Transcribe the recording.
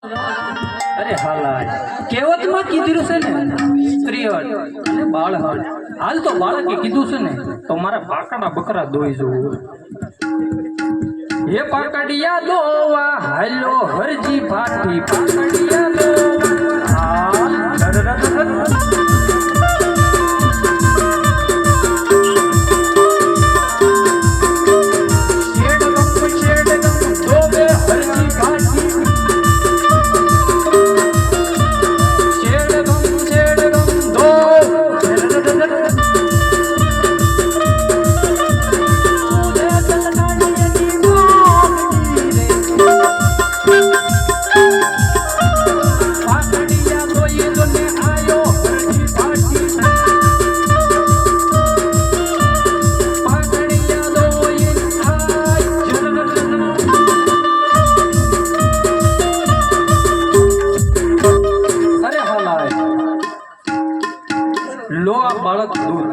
અરે હાલા કહેવતમાં કીધું છે ને સ્ત્રી હટ અને બાળ હટ. હાલ તો બાળકે કીધું છે ને તો મારા પાકડા બકરા દોઈ જવું. એ પાકડિયા દોવા હાલો હરજી ફાટી પાકડિયા દોવા હાલ લો આ બાળક દૂર